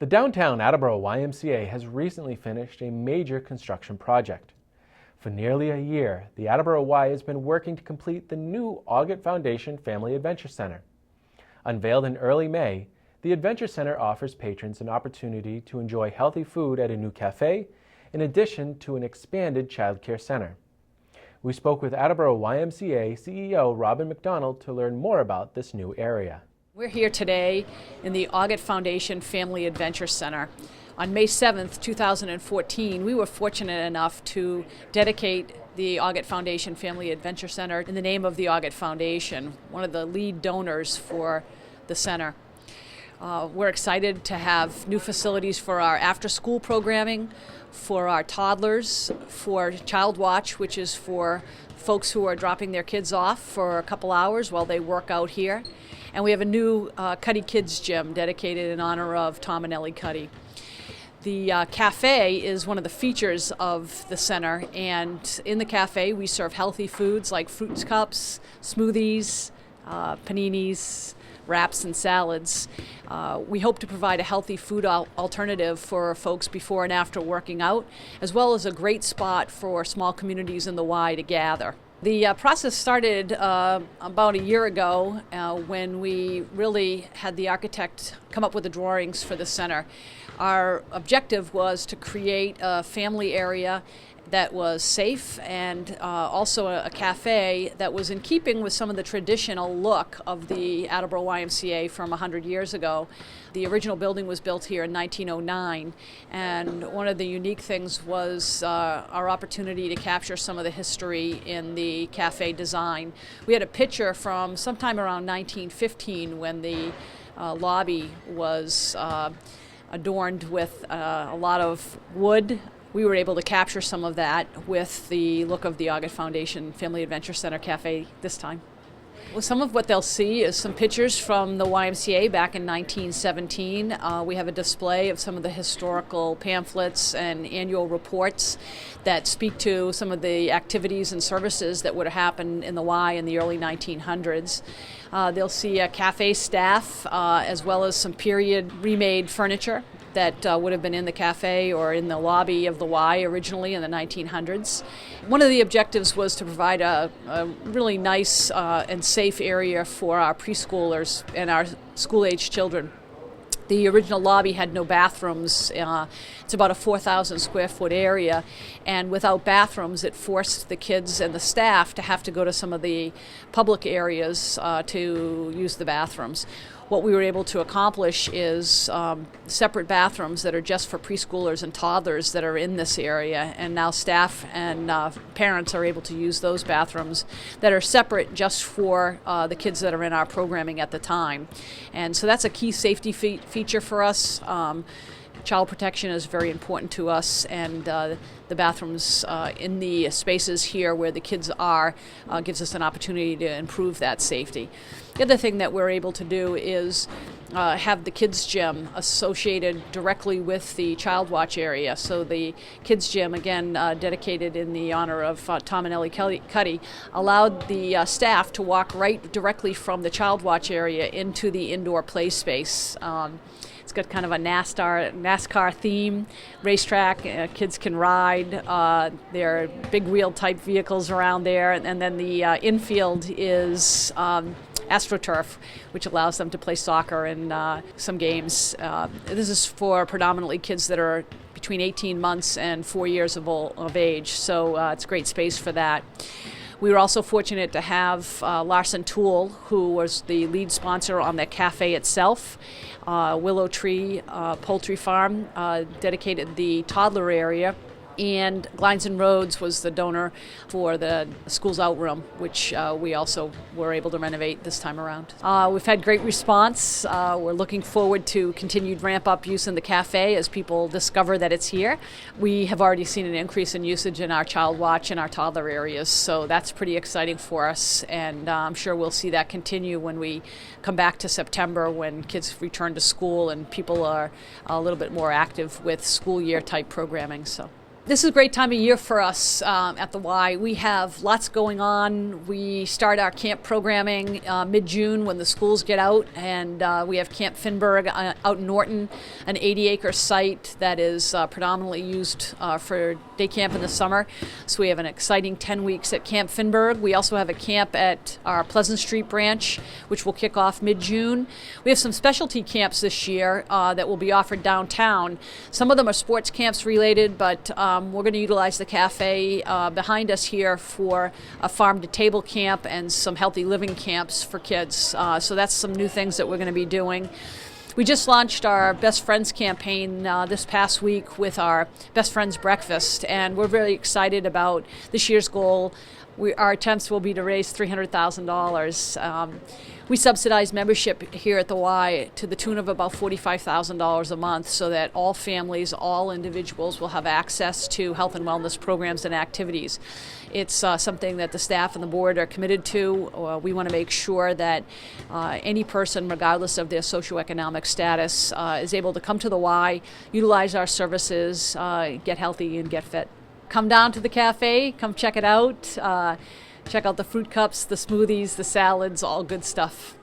The Downtown Attleboro YMCA has recently finished a major construction project. For nearly a year, the Attleboro Y has been working to complete the new Augut Foundation Family Adventure Center. Unveiled in early May, the Adventure Center offers patrons an opportunity to enjoy healthy food at a new café, in addition to an expanded childcare center. We spoke with Attleboro YMCA CEO Robin McDonald to learn more about this new area. We're here today in the Augut Foundation Family Adventure Center. On May 7th, 2014, we were fortunate enough to dedicate the Augut Foundation Family Adventure Center in the name of the Augut Foundation, one of the lead donors for the center. We're excited to have new facilities for our after-school programming, for our toddlers, for Child Watch, which is for folks who are dropping their kids off for a couple hours while they work out here. And we have a new Cuddy Kids Gym dedicated in honor of Tom and Ellie Cuddy. The cafe is one of the features of the center, and in the cafe we serve healthy foods like fruit cups, smoothies, paninis, wraps and salads. We hope to provide a healthy food alternative for folks before and after working out, as well as a great spot for small communities in the Y to gather. The process started about a year ago when we really had the architect come up with the drawings for the center. Our objective was to create a family area that was safe and also a cafe that was in keeping with some of the traditional look of the Attleboro YMCA from 100 years ago. The original building was built here in 1909, and one of the unique things was our opportunity to capture some of the history in the cafe design. We had a picture from sometime around 1915 when the lobby was adorned with a lot of wood. We were able to capture some of that with the look of the Augut Foundation Family Adventure Center Cafe this time. Well, some of what they'll see is some pictures from the YMCA back in 1917. We have a display of some of the historical pamphlets and annual reports that speak to some of the activities and services that would have happened in the Y in the early 1900s. They'll see a cafe staff as well as some period remade furniture that would have been in the cafe or in the lobby of the Y originally in the 1900s. One of the objectives was to provide a really nice and safe area for our preschoolers and our school-age children. The original lobby had no bathrooms. It's about a 4,000 square foot area, and without bathrooms it forced the kids and the staff to have to go to some of the public areas to use the bathrooms. What we were able to accomplish is separate bathrooms that are just for preschoolers and toddlers that are in this area, and now staff and parents are able to use those bathrooms that are separate just for the kids that are in our programming at the time. And so that's a key safety feature for us. Child protection is very important to us, and the bathrooms in the spaces here where the kids are gives us an opportunity to improve that safety. The other thing that we're able to do is have the kids gym associated directly with the Child Watch area. So the kids gym, again dedicated in the honor of Tom and Ellie Cuddy, allowed the staff to walk right directly from the Child Watch area into the indoor play space. It's got kind of a NASCAR theme, racetrack. Kids can ride. There are big wheel type vehicles around there, and then the infield is AstroTurf, which allows them to play soccer and some games. This is for predominantly kids that are between 18 months and 4 years of age, so it's a great space for that. We were also fortunate to have Larson Tool, who was the lead sponsor on the cafe itself. Willow Tree Poultry Farm dedicated the toddler area, and Glines and Roads was the donor for the Schools Out room, which we also were able to renovate this time around. We've had great response. We're looking forward to continued ramp-up use in the cafe as people discover that it's here. We have already seen an increase in usage in our Child Watch and our toddler areas, so that's pretty exciting for us, and I'm sure we'll see that continue when we come back to September when kids return to school and people are a little bit more active with school year type programming. So. This is a great time of year for us at the Y. We have lots going on. We start our camp programming mid-June when the schools get out, and we have Camp Finberg out in Norton, an 80-acre site that is predominantly used for day camp in the summer. So we have an exciting 10 weeks at Camp Finberg. We also have a camp at our Pleasant Street branch, which will kick off mid-June. We have some specialty camps this year that will be offered downtown. Some of them are sports camps related, but we're going to utilize the cafe behind us here for a farm-to-table camp and some healthy living camps for kids. So that's some new things that we're going to be doing. We just launched our Best Friends campaign this past week with our Best Friends Breakfast, and we're very excited about this year's goal. Our attempts will be to raise $300,000. We subsidize membership here at the Y to the tune of about $45,000 a month so that all families, all individuals will have access to health and wellness programs and activities. It's something that the staff and the board are committed to. We want to make sure that any person, regardless of their socioeconomic status, is able to come to the Y, utilize our services, get healthy and get fit. Come down to the cafe, come check it out. Check out the fruit cups, the smoothies, the salads, all good stuff.